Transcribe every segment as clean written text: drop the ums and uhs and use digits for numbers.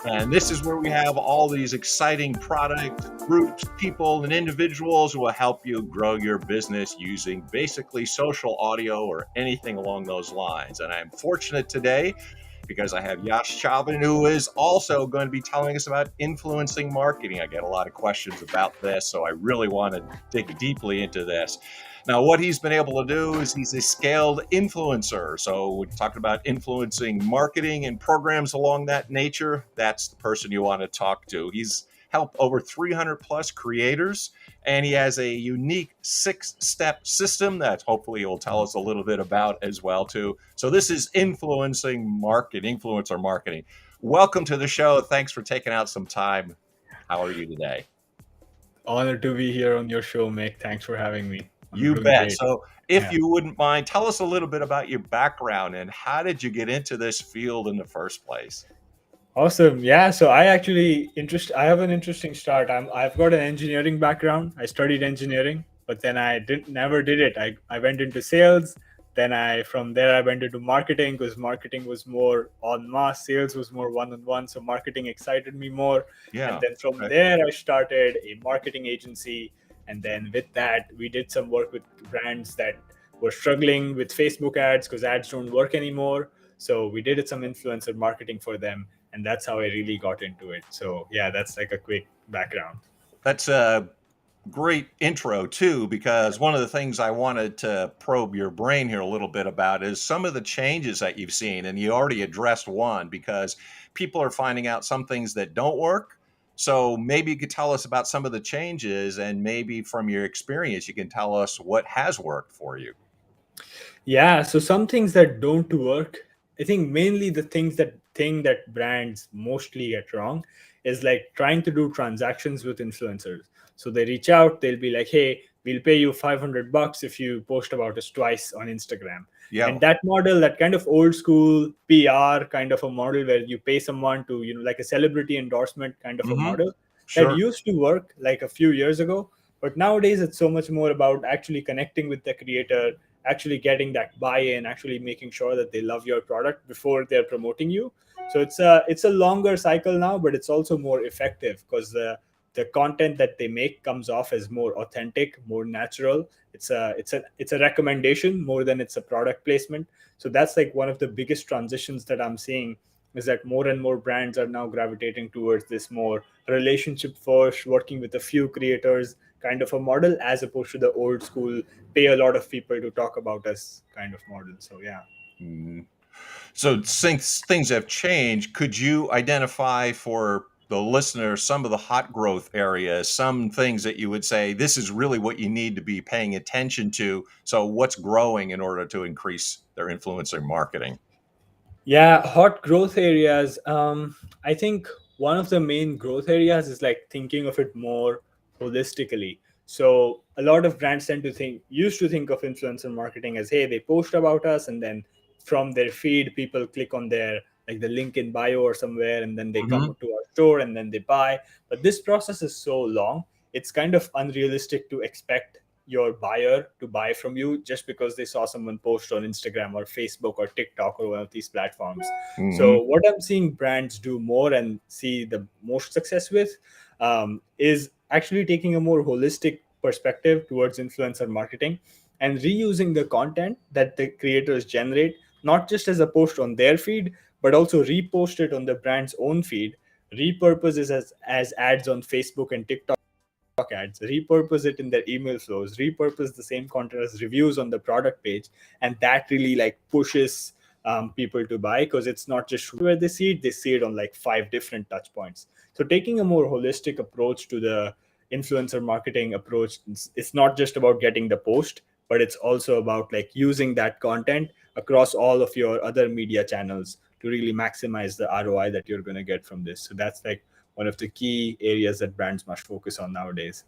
And this is where we have all these exciting product groups, people, and individuals who will help you grow your business using basically social audio or anything along those lines. And I'm fortunate today because I have Yash Chauvin, who is also going to be telling us about influencing marketing. I get a lot of questions about this, so I really want to dig deeply into this. Now, what he's been able to do is he's a scaled influencer. So we're talking about influencing marketing and programs along that nature. That's the person you want to talk to. He's helped over 300 plus creators, and he has a unique 6-step system that hopefully he'll tell us a little bit about as well too. So this is influencer marketing. Welcome to the show. Thanks for taking out some time. How are you today? Honor to be here on your show, Mick. Thanks for having me. I'm You doing bet. great. So, if Yeah. you wouldn't mind, tell us a little bit about your background and how did you get into this field in the first place? Awesome. Yeah. So I have an interesting start. I've got an engineering background. I studied engineering, but then I didn't never did it. I went into sales. Then from there I went into marketing because marketing was more en masse, sales was more one-on-one. So marketing excited me more. And Yeah. then from Okay. there I started a marketing agency. And then with that, we did some work with brands that were struggling with Facebook ads because ads don't work anymore. So we did some influencer marketing for them, and that's how I really got into it. So yeah, that's like a quick background. That's a great intro too, because one of the things I wanted to probe your brain here a little bit about is some of the changes that you've seen. And you already addressed one because people are finding out some things that don't work. So maybe you could tell us about some of the changes, and maybe from your experience, you can tell us what has worked for you. Yeah, so some things that don't work, I think mainly the thing that brands mostly get wrong is like trying to do transactions with influencers. So they reach out, they'll be like, "Hey, we'll pay you $500 if you post about us twice on Instagram." Yeah. And that model, that kind of old school PR kind of a model where you pay someone to, like a celebrity endorsement kind of a Hmm. model, that Sure. used to work like a few years ago. But nowadays, it's so much more about actually connecting with the creator, actually getting that buy-in, actually making sure that they love your product before they're promoting you. So it's a longer cycle now, but it's also more effective because the content that they make comes off as more authentic, more natural. It's a recommendation more than it's a product placement. So that's like one of the biggest transitions that I'm seeing, is that more and more brands are now gravitating towards this more relationship first, working with a few creators kind of a model, as opposed to the old school pay a lot of people to talk about us kind of model. So yeah. Mhm. So since things have changed, could you identify for the listener some of the hot growth areas, some things that you would say this is really what you need to be paying attention to? So what's growing in order to increase their influencer marketing? Yeah, hot growth areas. I think one of the main growth areas is like thinking of it more holistically. So a lot of brands used to think of influencer marketing as, hey, they post about us, and then from their feed, people click on their like the link in bio or somewhere, and then they come Hmm. to our store and then they buy. But this process is so long, it's kind of unrealistic to expect your buyer to buy from you just because they saw someone post on Instagram or Facebook or TikTok or one of these platforms. Hmm. So, what I'm seeing brands do more and see the most success with is actually taking a more holistic perspective towards influencer marketing and reusing the content that the creators generate, not just as a post on their feed, but also repost it on the brand's own feed, repurpose it as ads on Facebook and TikTok ads, repurpose it in their email flows, repurpose the same content as reviews on the product page, and that really like pushes people to buy because it's not just where they see it on like 5 different touch points. So taking a more holistic approach to the influencer marketing approach, it's not just about getting the post, but it's also about like using that content across all of your other media channels to really maximize the ROI that you're going to get from this. So that's like one of the key areas that brands must focus on nowadays.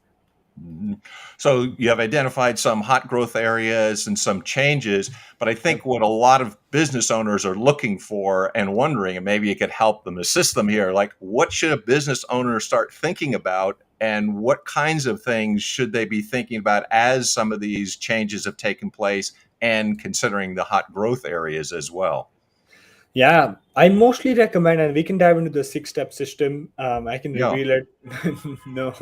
Mhm. So you have identified some hot growth areas and some changes, but I think Yep. what a lot of business owners are looking for and wondering, and maybe you could help them assist them here, like what should a business owner start thinking about and what kinds of things should they be thinking about as some of these changes have taken place and considering the hot growth areas as well? Yeah, I mostly recommend, and we can dive into the 6 step system. I can Yeah. reveal it. No,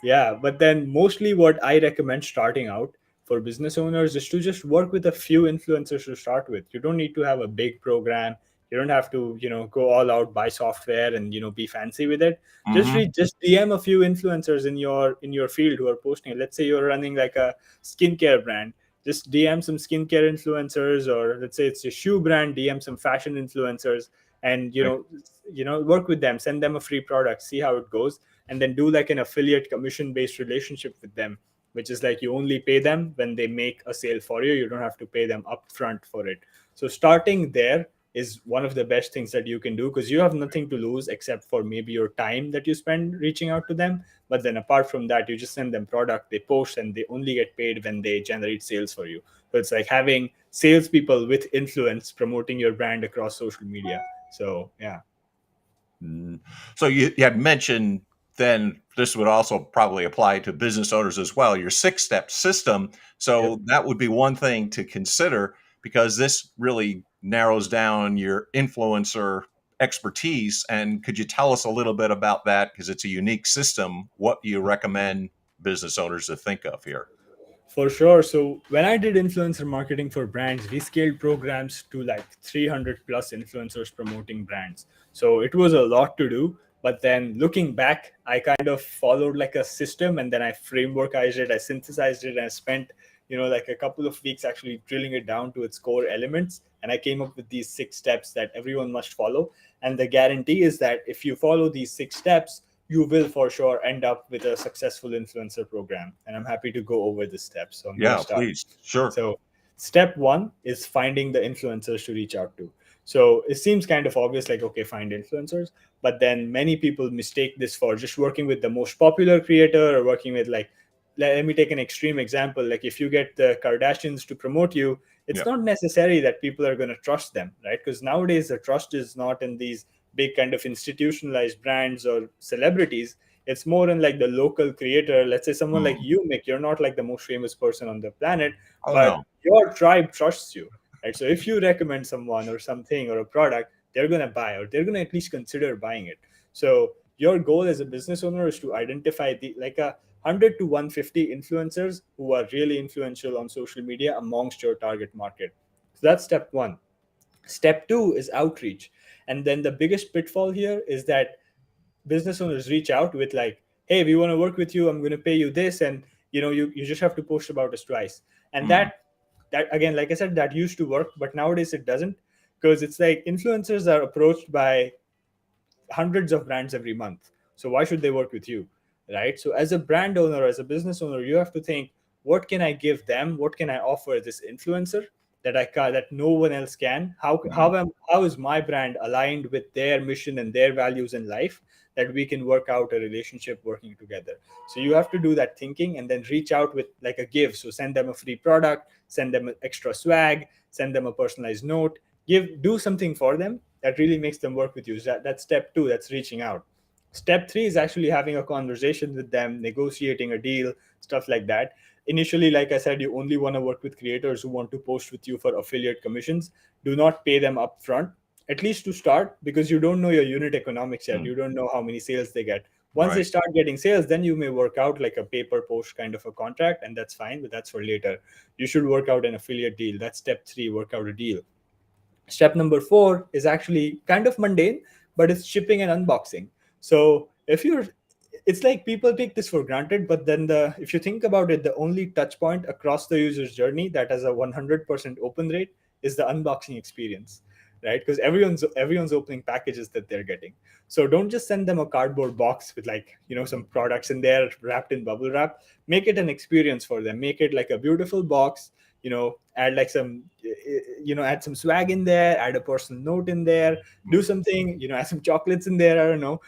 yeah, but then mostly what I recommend starting out for business owners is to just work with a few influencers to start with. You don't need to have a big program. You don't have to, go all out, buy software, and be fancy with it. Hmm. Just DM a few influencers in your field who are posting it. Let's say you're running like a skincare brand, just DM some skincare influencers, or let's say it's a shoe brand, DM some fashion influencers, and Okay. work with them, send them a free product, see how it goes, and then do like an affiliate commission based relationship with them, which is like you only pay them when they make a sale for you. You don't have to pay them upfront for it. So starting there is one of the best things that you can do, because you have nothing to lose except for maybe your time that you spend reaching out to them. But then apart from that, you just send them product, they post, and they only get paid when they generate sales for you. So it's like having salespeople with influence promoting your brand across social media. So yeah. Mm. So you had mentioned then this would also probably apply to business owners as well, your 6 step system. Yep. So that would be one thing to consider because this really narrows down your influencer expertise. And could you tell us a little bit about that? Because it's a unique system. What you recommend business owners to think of here? For sure. So when I did influencer marketing for brands, we scaled programs to like 300 plus influencers promoting brands. So it was a lot to do. But then looking back, I kind of followed like a system, and then I frameworkized it, I synthesized it, and I spent, like a couple of weeks actually drilling it down to its core elements. And I came up with these 6 steps that everyone must follow. And the guarantee is that if you follow these 6 steps, you will for sure end up with a successful influencer program. And I'm happy to go over the steps. So I'm going to Yeah, start. please. Sure. So, step one is finding the influencers to reach out to. So, it seems kind of obvious, like, okay, find influencers. But then many people mistake this for just working with the most popular creator, or working with, like, let me take an extreme example. Like, if you get the Kardashians to promote you, it's Yeah. not necessary that people are going to trust them, right? Because nowadays the trust is not in these big kind of institutionalized brands or celebrities. It's more in like the local creator. Let's say someone like Mm. you, Mick, you're not like the most famous person on the planet, Oh, but no. your tribe trusts you, right? So if you recommend someone or something or a product, they're going to buy, or they're going to at least consider buying it. So your goal as a business owner is to identify the like a 100 to 150 influencers who are really influential on social media amongst your target market. So that's step one. Step two is outreach. And then the biggest pitfall here is that business owners reach out with like, hey, we want to work with you, I'm going to pay you this, and you just have to post about us twice. And Mm. that again, like I said, that used to work, but nowadays it doesn't, because it's like influencers are approached by hundreds of brands every month. So why should they work with you, right? So as a brand owner, as a business owner, you have to think, what can I give them? What can I offer this influencer that I can, that no one else can? Mm. How is my brand aligned with their mission and their values in life, that we can work out a relationship working together? So you have to do that thinking, and then reach out with like a give. So send them a free product, send them extra swag, send them a personalized note, do something for them that really makes them work with you. So that's step two, that's reaching out. Step three is actually having a conversation with them, negotiating a deal, stuff like that. Initially, like I said, you only want to work with creators who want to post with you for affiliate commissions. Do not pay them upfront, at least to start, because you don't know your unit economics yet. Mm. You don't know how many sales they get. Once they Right. start getting sales, then you may work out like a paper post kind of a contract, and that's fine, but that's for later. You should work out an affiliate deal. That's step three, work out a deal. Step number four is actually kind of mundane, but it's shipping and unboxing. So if you're, it's like people take this for granted, but then if you think about it, the only touch point across the user's journey that has a 100% open rate is the unboxing experience, right? Because everyone's opening packages that they're getting. So don't just send them a cardboard box with like some products in there wrapped in bubble wrap. Make it an experience for them. Make it like a beautiful box. Add like some add some swag in there, add a personal note in there, do Mm. something, add some chocolates in there, I don't know.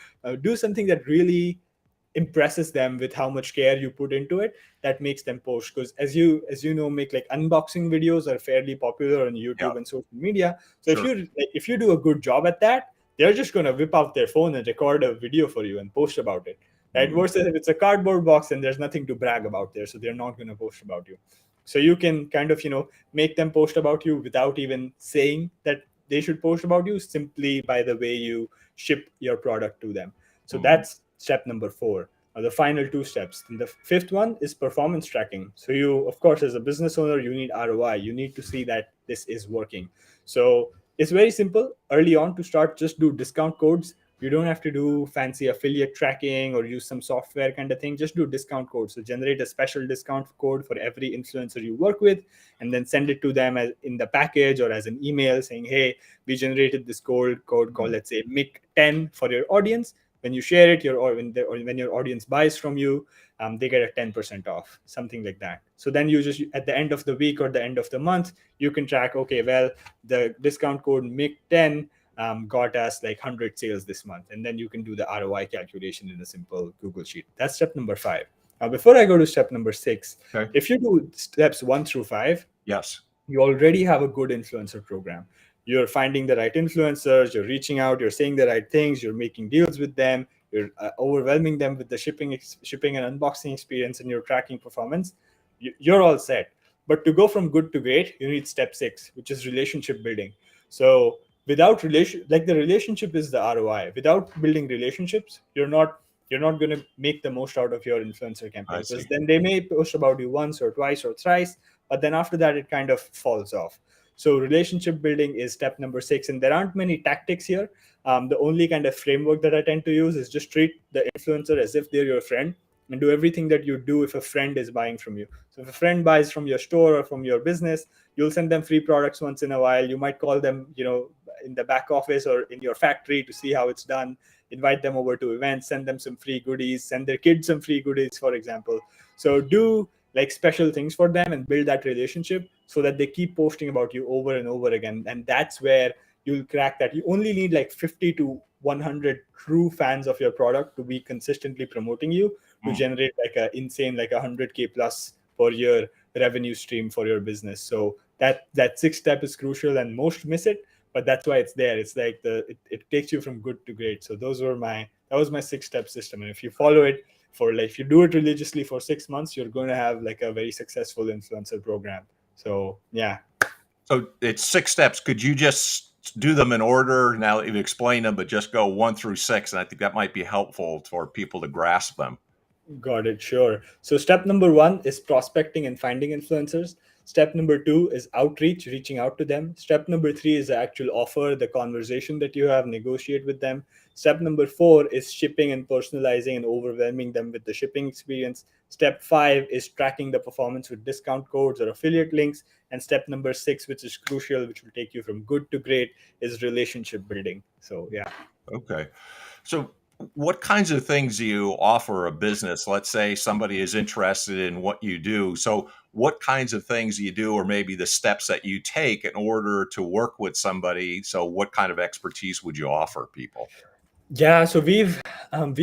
Do something that really impresses them with how much care you put into it, that makes them post. Because as you know, make like unboxing videos are fairly popular on Yeah. YouTube and social media. So if Sure. you do a good job at that, they're just going to whip out their phone and record a video for you and post about it, right? Mm. Versus if it's a cardboard box and there's nothing to brag about there, so they're not going to post about you. So you can kind of make them post about you without even saying that they should post about you simply by the way you ship your product to them. So Mhm. that's step number 4. The final 2 steps. And the fifth one is performance tracking. So you, of course, as a business owner, you need ROI. You need to see that this is working. So it's very simple. Early on to start, just do discount codes. You don't have to do fancy affiliate tracking or use some software kind of thing. Just do discount codes. So generate a special discount code for every influencer you work with, and then send it to them as in the package or as an email saying, hey, we generated this code called, let's say, mick10 for your audience. When you share it, or when your audience buys from you, they get a 10% off, something like that. So then you just, at the end of the week or the end of the month, you can track, okay, well, the discount code mick10 got us like 100 sales this month. And then you can do the ROI calculation in a simple Google Sheet. That's step number 5. Now, before I go to step number 6, Okay. if you do steps 1 through 5, Yes. you already have a good influencer program. You're finding the right influencers, you're reaching out, you're saying the right things, you're making deals with them, you're overwhelming them with the shipping and unboxing experience, and you're tracking performance. You're all set. But to go from good to great, you need step 6, which is relationship building. So without like the relationship is the ROI. Without building relationships, you're not going to make the most out of your influencer campaign, I because see. then they may post about you once or twice or thrice, but then after that it kind of falls off. So relationship building is step number 6, and there aren't many tactics here. The only kind of framework that I tend to use is just treat the influencer as if they're your friend, and do everything that you do if a friend is buying from you. So if a friend buys from your store or from your business, you'll send them free products once in a while. You might call them, in the back office or in your factory to see how it's done, invite them over to events, send them some free goodies, send their kids some free goodies, for example. So do like special things for them and build that relationship so that they keep posting about you over and over again. And that's where you'll crack that. You only need like 50 to 100 true fans of your product to be consistently promoting you to Mm. generate like a insane, like 100K plus per year revenue stream for your business. So that 6 step is crucial, and most miss it, but that's why it's there. It's like it takes you from good to great. So that was my 6 step system. And if you follow it for, like, if you do it religiously for 6 months, you're going to have like a very successful influencer program. So yeah. So it's 6 steps. Could you just do them in order now that you've explained them, but just go 1 through 6? And I think that might be helpful for people to grasp them. Got it. Sure. So step number 1 is prospecting and finding influencers. Step number 2 is outreach, reaching out to them. Step number 3 is the actual offer, the conversation that you have, negotiate with them. Step number 4 is shipping and personalizing and overwhelming them with the shipping experience. Step 5 is tracking the performance with discount codes or affiliate links. And step number 6, which is crucial, which will take you from good to great, is relationship building. So yeah. Okay. So what kinds of things do you offer a business? Let's say somebody is interested in what you do. So what kinds of things do you do, or maybe the steps that you take in order to work with somebody? So what kind of expertise would you offer people? Yeah, so we've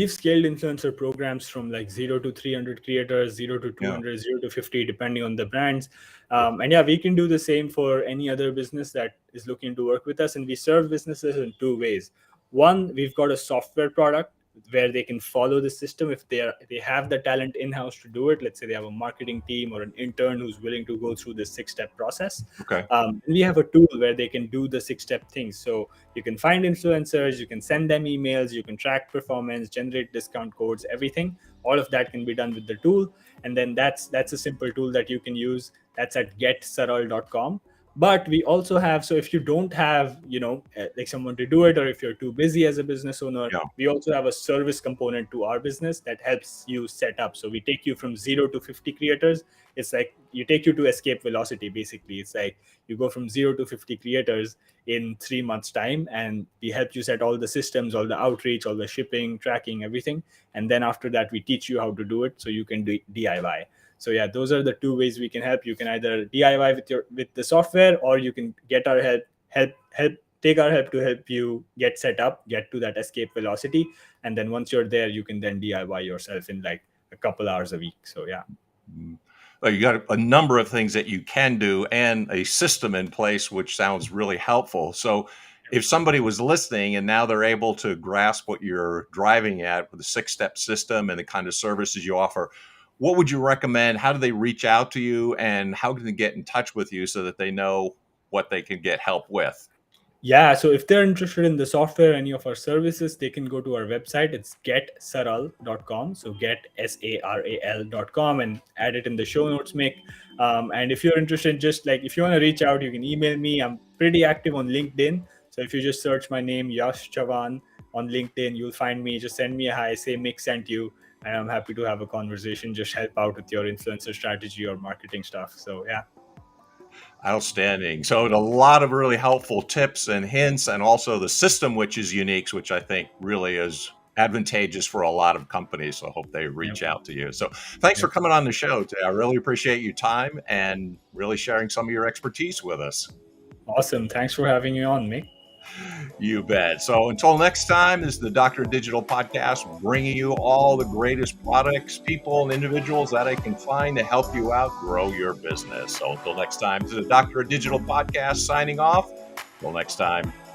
scaled influencer programs from like 0 to 300 creators, 0 to Yeah. 200, 0 to 50, depending on the brands. And yeah, we can do the same for any other business that is looking to work with us. And we serve businesses in 2 ways. One, we've got a software product where they can follow the system if they have the talent in house to do it. Let's say they have a marketing team or an intern who's willing to go through this 6 step process. Okay. And we have a tool where they can do the 6 step things. So you can find influencers, you can send them emails, you can track performance, generate discount codes, everything. All of that can be done with the tool. And then that's a simple tool that you can use. That's at getsaral.com. But we also have, so if you don't have, like someone to do it, or if you're too busy as a business owner, Yeah. we also have a service component to our business that helps you set up. So we take you from 0 to 50 creators. It's like you take you to escape velocity. Basically, it's like you go from 0 to 50 creators in 3 months time, and we help you set all the systems, all the outreach, all the shipping, tracking, everything. And then after that, we teach you how to do it so you can do DIY. So yeah, those are the 2 ways we can help. You can either DIY with the software, or you can get our help take our help to help you get set up, get to that escape velocity. And then once you're there, you can then DIY yourself in like a couple hours a week. So yeah. Mm. Well, you got a number of things that you can do and a system in place, which sounds really helpful. So if somebody was listening and now they're able to grasp what you're driving at with the 6 step system and the kind of services you offer, what would you recommend? How do they reach out to you, and how can they get in touch with you so that they know what they can get help with? Yeah, so if they're interested in the software, any of our services, they can go to our website. It's getsaral.com. So get SARAL.com and add it in the show notes, Mick. And if you're interested, just like if you want to reach out, you can email me. I'm pretty active on LinkedIn. So if you just search my name, Yash Chavan, on LinkedIn, you'll find me. Just send me a hi, say Mick sent you, and I'm happy to have a conversation, just help out with your influencer strategy or marketing stuff. So yeah. Outstanding. So a lot of really helpful tips and hints, and also the system, which is unique, which I think really is advantageous for a lot of companies. So I hope they reach Yep. out to you. So thanks for Yep. coming on the show today. I really appreciate your time and really sharing some of your expertise with us. Awesome. Thanks for having me on, Mick. You bet. So until next time, this is the Dr. Digital Podcast, bringing you all the greatest products, people, and individuals that I can find to help you out grow your business. So until next time, this is the Dr. Digital Podcast signing off. Until next time,